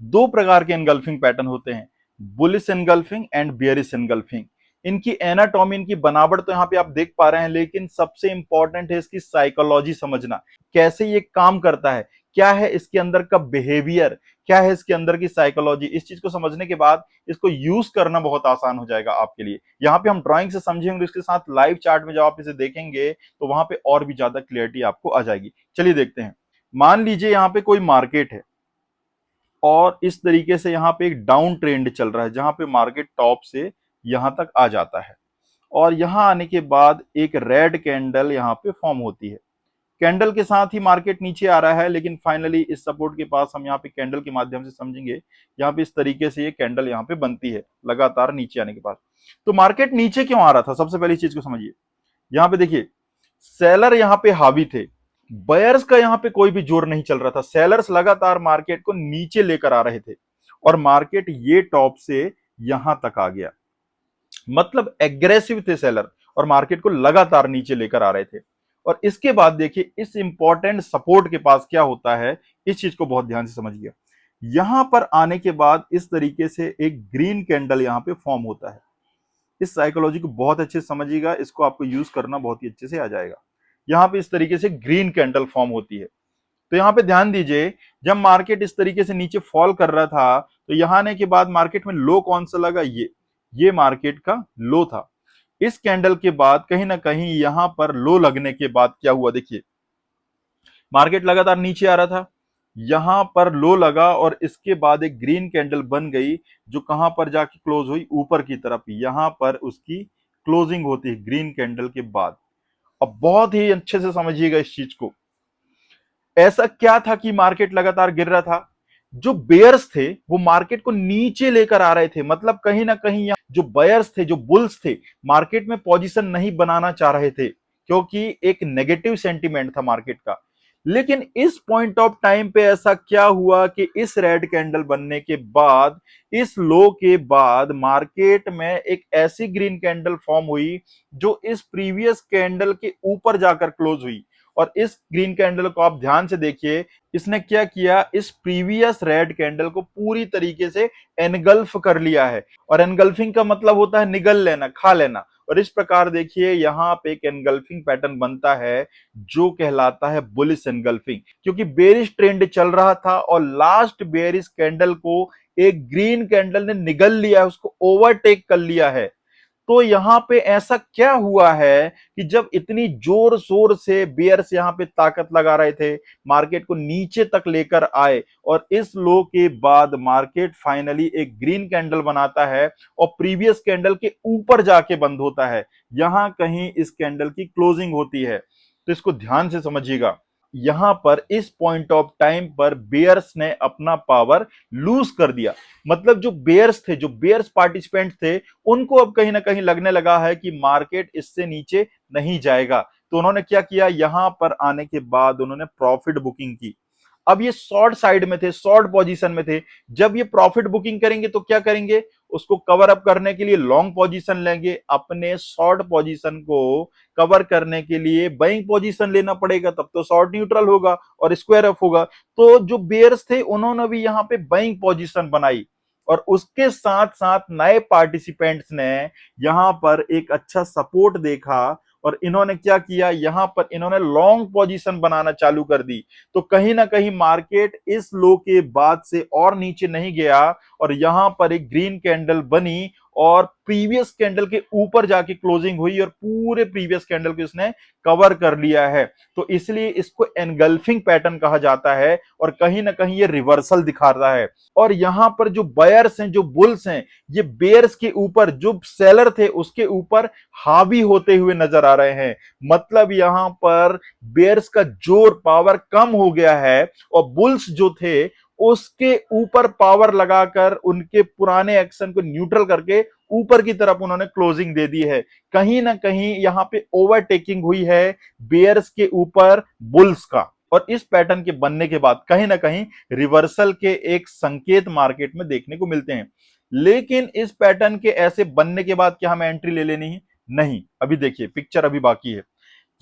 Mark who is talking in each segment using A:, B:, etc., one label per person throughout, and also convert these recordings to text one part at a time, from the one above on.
A: दो प्रकार के एनगल्फिंग पैटर्न होते हैं, bullish engulfing and bearish engulfing. इनकी एनाटॉमी, इनकी बनावट तो यहाँ पे आप देख पा रहे हैं, लेकिन सबसे इंपॉर्टेंट है इसकी साइकोलॉजी समझना, कैसे ये काम करता है, क्या है इसके अंदर का बिहेवियर, क्या है इसके अंदर की साइकोलॉजी। इस चीज को समझने के बाद इसको यूज करना बहुत आसान हो जाएगा आपके लिए। यहाँ पे हम ड्राइंग से समझेंगे, उसके साथ लाइव चार्ट में जब आप इसे देखेंगे तो वहां पे और भी ज्यादा क्लियरिटी आपको आ जाएगी। चलिए देखते हैं। मान लीजिए यहाँ पे कोई मार्केट है और इस तरीके से यहाँ पे एक डाउन ट्रेंड चल रहा है, जहां पे मार्केट टॉप से यहां तक आ जाता है और यहां आने के बाद एक रेड कैंडल यहाँ पे फॉर्म होती है। कैंडल के साथ ही मार्केट नीचे आ रहा है, लेकिन फाइनली इस सपोर्ट के पास हम यहाँ पे कैंडल के माध्यम से समझेंगे, यहाँ पे इस तरीके से ये कैंडल यहाँ पे बनती है लगातार नीचे आने के बाद। तो मार्केट नीचे क्यों आ रहा था, सबसे पहली चीज को समझिए। यहाँ पे देखिए, सेलर यहाँ पे हावी थे, बायर्स का यहाँ पे कोई भी जोर नहीं चल रहा था। सेलर्स लगातार मार्केट को नीचे लेकर आ रहे थे और मार्केट ये टॉप से यहां तक आ गया, मतलब एग्रेसिव थे सेलर और मार्केट को लगातार नीचे लेकर आ रहे थे। और इसके बाद देखिए, इस इंपॉर्टेंट सपोर्ट के पास क्या होता है, इस चीज को बहुत ध्यान से समझिए। यहां पर आने के बाद इस तरीके से एक ग्रीन कैंडल यहां पे फॉर्म होता है। इस साइकोलॉजी को बहुत अच्छे से समझिएगा, इसको आपको यूज करना बहुत ही अच्छे से आ जाएगा। यहाँ पे इस तरीके से ग्रीन कैंडल फॉर्म होती है। तो यहाँ पे ध्यान दीजिए, जब मार्केट इस तरीके से नीचे फॉल कर रहा था तो यहाँ आने के बाद मार्केट में लो कौन सा लगा, ये मार्केट का लो था। इस कैंडल के बाद कहीं ना कहीं यहां पर लो लगने के बाद क्या हुआ, देखिए मार्केट लगातार नीचे आ रहा था, यहां पर लो लगा और इसके बाद एक ग्रीन कैंडल बन गई, जो कहां पर जाके क्लोज हुई, ऊपर की तरफ। यहां पर उसकी क्लोजिंग होती है ग्रीन कैंडल के बाद। अब बहुत ही अच्छे से समझिएगा इस चीज को। ऐसा क्या था कि मार्केट लगातार गिर रहा था, जो बेयर्स थे वो मार्केट को नीचे लेकर आ रहे थे, मतलब कहीं ना कहीं यहाँ जो बायर्स थे, जो बुल्स थे, मार्केट में पोजीशन नहीं बनाना चाह रहे थे, क्योंकि एक नेगेटिव सेंटीमेंट था मार्केट का। लेकिन इस पॉइंट ऑफ टाइम पे ऐसा क्या हुआ कि इस रेड कैंडल बनने के बाद, इस लो के बाद मार्केट में एक ऐसी ग्रीन कैंडल फॉर्म हुई जो इस प्रीवियस कैंडल के ऊपर जाकर क्लोज हुई। और इस ग्रीन कैंडल को आप ध्यान से देखिए, इसने क्या किया, इस प्रीवियस रेड कैंडल को पूरी तरीके से एनगल्फ कर लिया है। और एनगल्फिंग का मतलब होता है निगल लेना, खा लेना। और इस प्रकार देखिए यहां पे एक एनगल्फिंग पैटर्न बनता है जो कहलाता है बुलिश एनगल्फिंग, क्योंकि बेरिश ट्रेंड चल रहा था और लास्ट बेरिश कैंडल को एक ग्रीन कैंडल ने निगल लिया है, उसको ओवरटेक कर लिया है। तो यहां पे ऐसा क्या हुआ है कि जब इतनी जोर शोर से बियर्स यहां पे ताकत लगा रहे थे, मार्केट को नीचे तक लेकर आए, और इस लो के बाद मार्केट फाइनली एक ग्रीन कैंडल बनाता है और प्रीवियस कैंडल के ऊपर जाके बंद होता है। यहां कहीं इस कैंडल की क्लोजिंग होती है। तो इसको ध्यान से समझिएगा, यहां पर इस पॉइंट ऑफ टाइम पर बेयर्स ने अपना पावर लूज कर दिया। मतलब जो बेयर्स थे, जो बेयर्स पार्टिसिपेंट थे, उनको अब कहीं ना कहीं लगने लगा है कि मार्केट इससे नीचे नहीं जाएगा। तो उन्होंने क्या किया, यहां पर आने के बाद उन्होंने प्रॉफिट बुकिंग की। अब ये शॉर्ट साइड में थे, शॉर्ट पोजीशन में थे। जब ये प्रॉफिट बुकिंग करेंगे तो क्या करेंगे, उसको कवर अप करने के लिए लॉन्ग पोजीशन लेंगे, अपने शॉर्ट पोजीशन को कवर करने के लिए बाइंग पोजीशन लेना पड़ेगा, तब तो शॉर्ट न्यूट्रल होगा और स्क्वायर अप होगा। तो जो बेयर्स थे उन्होंने भी यहाँ पे बाइंग पोजीशन बनाई, और उसके साथ साथ नए पार्टिसिपेंट्स ने यहां पर एक अच्छा सपोर्ट देखा और इन्होंने क्या किया, यहां पर इन्होंने लॉन्ग पोजीशन बनाना चालू कर दी। तो कहीं ना कहीं मार्केट इस लो के बाद से और नीचे नहीं गया और यहां पर एक ग्रीन कैंडल बनी और प्रीवियस कैंडल के ऊपर जाके क्लोजिंग हुई और पूरे प्रीवियस कैंडल को इसने कवर कर लिया है। तो इसलिए इसको एनगल्फिंग पैटर्न कहा जाता है और कहीं ना कहीं ये रिवर्सल दिखाता है। और यहां पर जो बायर्स हैं, जो बुल्स हैं, ये बेयर्स के ऊपर, जो सेलर थे उसके ऊपर हावी होते हुए नजर आ रहे हैं। मतलब यहां पर बेयर्स का जोर, पावर कम हो गया है और बुल्स जो थे उसके ऊपर पावर लगाकर उनके पुराने एक्शन को न्यूट्रल करके ऊपर की तरफ उन्होंने क्लोजिंग दे दी है। कहीं ना कहीं यहां पे ओवरटेकिंग हुई है बेयर्स के ऊपर बुल्स का। और इस पैटर्न के बनने के बाद कहीं ना कहीं रिवर्सल के एक संकेत मार्केट में देखने को मिलते हैं। लेकिन इस पैटर्न के ऐसे बनने के बाद क्या हमें एंट्री ले लेनी है, नहीं, अभी देखिए पिक्चर अभी बाकी है।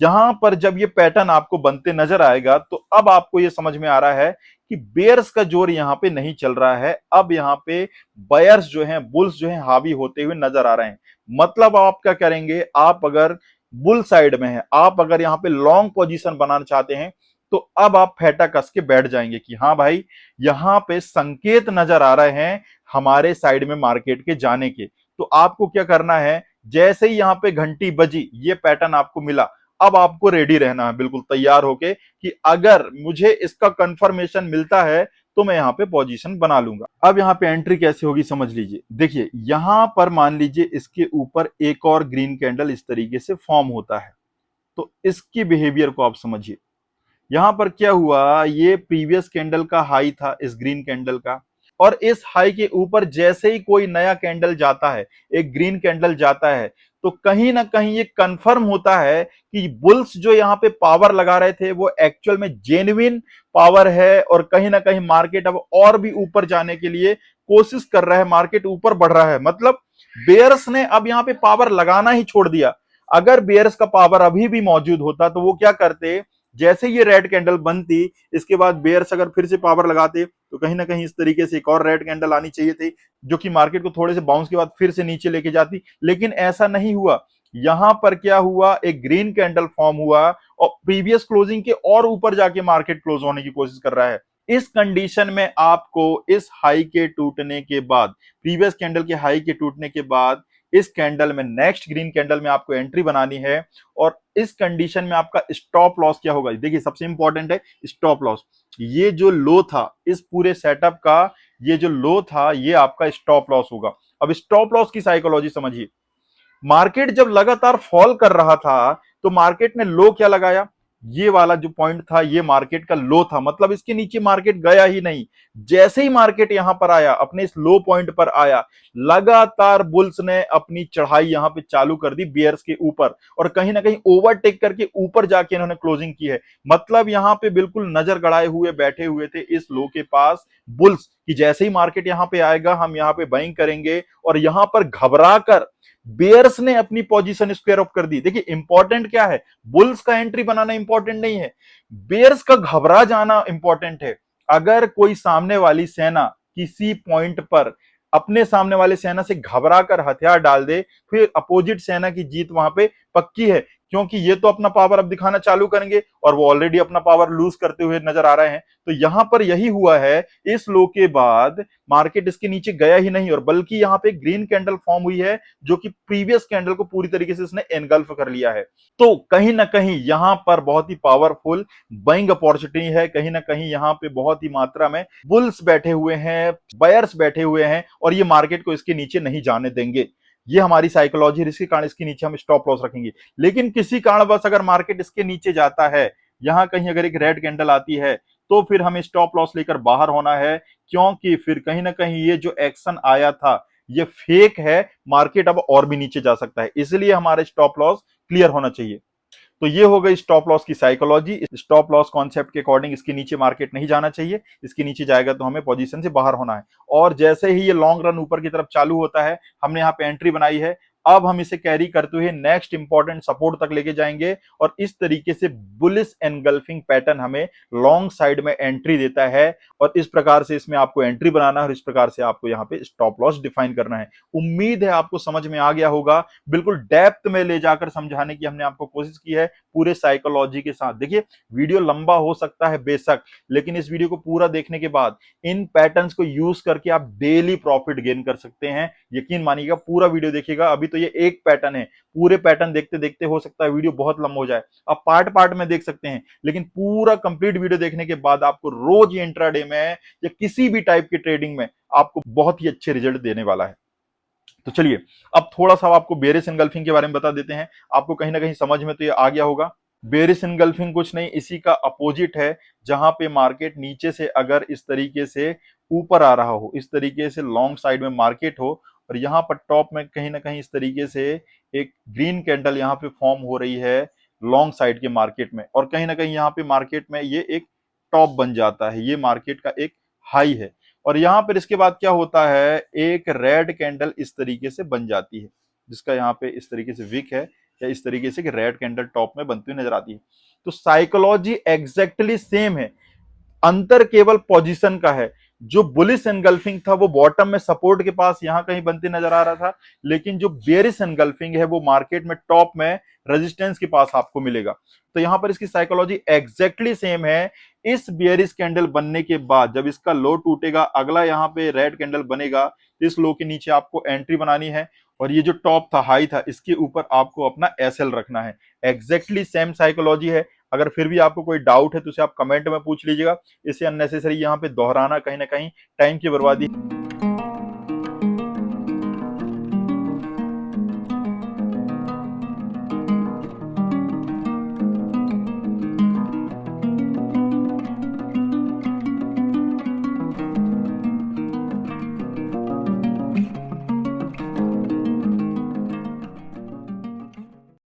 A: यहां पर जब ये पैटर्न आपको बनते नजर आएगा तो अब आपको ये समझ में आ रहा है कि बेयर्स का जोर यहां पे नहीं चल रहा है, अब यहां पे बायर्स जो हैं, बुल्स जो हैं हावी होते हुए नजर आ रहे हैं। मतलब आप क्या करेंगे, आप अगर बुल साइड में है, आप अगर यहाँ पे लॉन्ग पोजीशन बनाना चाहते हैं तो अब आप फेटा कस के बैठ जाएंगे कि हाँ भाई, यहां पे संकेत नजर आ रहे हैं हमारे साइड में मार्केट के जाने के। तो आपको क्या करना है, जैसे ही यहां पे घंटी बजी, ये पैटर्न आपको मिला, अब आपको रेडी रहना है, बिल्कुल तैयार होके कि अगर मुझे इसका कंफर्मेशन मिलता है तो मैं यहां पे पोजीशन बना लूंगा। अब यहां पे एंट्री कैसे होगी समझ लीजिए। देखिए यहां पर मान लीजिए इसके ऊपर एक और ग्रीन कैंडल इस तरीके से फॉर्म होता है, तो इसकी बिहेवियर को आप समझिए। यहां पर क्या हुआ, ये प्रीवियस कैंडल का हाई था इस ग्रीन कैंडल का, और इस हाई के ऊपर जैसे ही कोई नया कैंडल जाता है, एक ग्रीन कैंडल जाता है, तो कहीं ना कहीं ये कंफर्म होता है कि बुल्स जो यहां पे पावर लगा रहे थे वो एक्चुअल में जेन्युइन पावर है, और कहीं ना कहीं मार्केट अब और भी ऊपर जाने के लिए कोशिश कर रहा है, मार्केट ऊपर बढ़ रहा है। मतलब बेयर्स ने अब यहां पे पावर लगाना ही छोड़ दिया। अगर बेयर्स का पावर अभी भी मौजूद होता तो वो क्या करते, जैसे ये रेड कैंडल बनती, इसके बाद बेयर्स अगर फिर से पावर लगाते तो कहीं ना कहीं इस तरीके से एक और रेड कैंडल आनी चाहिए थी, जो कि मार्केट को थोड़े से बाउंस के बाद फिर से नीचे लेके जाती, लेकिन ऐसा नहीं हुआ। यहां पर क्या हुआ, एक ग्रीन कैंडल फॉर्म हुआ और प्रीवियस क्लोजिंग के और ऊपर जाके मार्केट क्लोज होने की कोशिश कर रहा है। इस कंडीशन में आपको इस हाई के टूटने के बाद, प्रीवियस कैंडल के हाई के टूटने के बाद इस कैंडल में, नेक्स्ट ग्रीन कैंडल में आपको एंट्री बनानी है। और इस कंडीशन में आपका स्टॉप लॉस क्या होगा, देखिए सबसे इंपॉर्टेंट है स्टॉप लॉस। ये जो लो था इस पूरे सेटअप का, ये जो लो था ये आपका स्टॉप लॉस होगा। अब स्टॉप लॉस की साइकोलॉजी समझिए। मार्केट जब लगातार फॉल कर रहा था तो मार्केट ने लो क्या लगाया, ये वाला जो पॉइंट था ये मार्केट का लो था, मतलब इसके नीचे मार्केट गया ही नहीं। जैसे ही मार्केट यहां पर आया, अपने इस लो पॉइंट पर आया, लगातार बुल्स ने अपनी चढ़ाई यहां पे चालू कर दी बियर्स के ऊपर, और कहीं ना कहीं ओवरटेक करके ऊपर जाके इन्होंने क्लोजिंग की है। मतलब यहां पे बिल्कुल नजर गड़ाए हुए बैठे हुए थे इस लो के पास बुल्स, कि जैसे ही मार्केट यहां पे आएगा हम यहां पे बाइंग करेंगे, और यहां पर घबरा कर बेयर्स ने अपनी पोजीशन स्क्वायर ऑफ कर दी। देखिए इंपॉर्टेंट क्या है, बुल्स का एंट्री बनाना इंपॉर्टेंट नहीं है, बेयर्स का घबरा जाना इंपॉर्टेंट है। अगर कोई सामने वाली सेना किसी पॉइंट पर अपने सामने वाले सेना से घबरा कर हथियार डाल दे, फिर अपोजिट सेना की जीत वहां पे पक्की है, क्योंकि ये तो अपना पावर अब दिखाना चालू करेंगे और वो ऑलरेडी अपना पावर लूज करते हुए नजर आ रहे हैं। तो यहां पर यही हुआ है, इस लो के बाद मार्केट इसके नीचे गया ही नहीं, और बल्कि यहां पे ग्रीन कैंडल फॉर्म हुई है जो कि प्रीवियस कैंडल को पूरी तरीके से इसने एनगल्फ कर लिया है। तो कहीं ना कहीं यहां पर बहुत ही पावरफुल बाइंग अपॉर्चुनिटी है, कहीं ना कहीं यहां पे बहुत ही मात्रा में बुल्स बैठे हुए हैं, बायर्स बैठे हुए हैं, और ये मार्केट को इसके नीचे नहीं जाने देंगे। ये हमारी साइकोलॉजी है, इसके कारण इसके नीचे हम स्टॉप लॉस रखेंगे। लेकिन किसी कारणवश अगर मार्केट इसके नीचे जाता है, यहां कहीं अगर एक रेड कैंडल आती है, तो फिर हमें स्टॉप लॉस लेकर बाहर होना है, क्योंकि फिर कहीं ना कहीं ये जो एक्शन आया था ये फेक है, मार्केट अब और भी नीचे जा सकता है, इसलिए हमारे स्टॉप लॉस क्लियर होना चाहिए। तो ये हो गई स्टॉप लॉस की साइकोलॉजी। स्टॉप लॉस कॉन्सेप्ट के अकॉर्डिंग इसके नीचे मार्केट नहीं जाना चाहिए, इसके नीचे जाएगा तो हमें पोजीशन से बाहर होना है। और जैसे ही ये लॉन्ग रन ऊपर की तरफ चालू होता है, हमने यहाँ पे एंट्री बनाई है, अब हम इसे कैरी करते हुए नेक्स्ट इंपॉर्टेंट सपोर्ट तक लेके जाएंगे, और इस तरीके से बुलिश एनगल्फिंग पैटर्न हमें लॉन्ग साइड में एंट्री देता है। और इस प्रकार से इसमें आपको एंट्री बनाना है और इस प्रकार से आपको यहाँ पे स्टॉप लॉस डिफाइन करना है। उम्मीद है आपको समझ में आ गया होगा। बिल्कुल डेप्थ में ले जाकर समझाने की हमने आपको कोशिश की है, पूरे साइकोलॉजी के साथ। देखिए वीडियो लंबा हो सकता है बेशक, लेकिन इस वीडियो को पूरा देखने के बाद इन पैटर्न्स को यूज करके आप डेली प्रॉफिट गेन कर सकते हैं। यकीन मानिएगा, पूरा वीडियो देखिएगा। अभी तो ये एक पैटर्न है, पूरे पैटर्न देखते देखते हो सकता है वीडियो बहुत लंबा हो जाए, आप पार्ट पार्ट में देख सकते हैं, लेकिन पूरा कंप्लीट वीडियो देखने के बाद आपको रोज इंट्राडे में या किसी भी टाइप की ट्रेडिंग में आपको बहुत ही अच्छे रिजल्ट देने वाला है। तो चलिए अब थोड़ा सा आपको बेरिश एनगल्फिंग के बारे में बता देते हैं। आपको कहीं ना कहीं समझ में तो ये आ गया होगा। बेरिश एनगल्फिंग कुछ नहीं, इसी का अपोजिट है, जहां पे मार्केट नीचे से अगर इस तरीके से ऊपर आ रहा हो, इस तरीके से लॉन्ग साइड में मार्केट हो, और यहाँ पर टॉप में कहीं ना कहीं इस तरीके से एक ग्रीन कैंडल यहाँ पे फॉर्म हो रही है लॉन्ग साइड के मार्केट में, और कहीं ना कहीं यहाँ पे मार्केट में ये एक टॉप बन जाता है, ये मार्केट का एक हाई है। और यहां पर इसके बाद क्या होता है, एक रेड कैंडल इस तरीके से बन जाती है, जिसका यहाँ पे इस तरीके से विक है, या इस तरीके से कि रेड कैंडल टॉप में बनती हुई नजर आती है। तो साइकोलॉजी एग्जैक्टली सेम है, अंतर केवल पोजीशन का है। जो बुलिश एनगल्फिंग था वो बॉटम में सपोर्ट के पास यहां कहीं बनती नजर आ रहा था, लेकिन जो बेयरिश एनगल्फिंग है वो मार्केट में टॉप में रेजिस्टेंस के पास आपको मिलेगा। तो यहां पर इसकी साइकोलॉजी एग्जैक्टली सेम है। इस बेयरिश कैंडल बनने के बाद जब इसका लो टूटेगा, अगला यहां पे रेड कैंडल बनेगा, इस लो के नीचे आपको एंट्री बनानी है और ये जो टॉप था, हाई था, इसके ऊपर आपको अपना एसएल रखना है। एग्जैक्टली सेम साइकोलॉजी है। अगर फिर भी आपको कोई डाउट है तो उसे आप कमेंट में पूछ लीजिएगा। इसे अननेसेसरी यहाँ पे दोहराना कहीं ना कहीं टाइम की बर्बादी।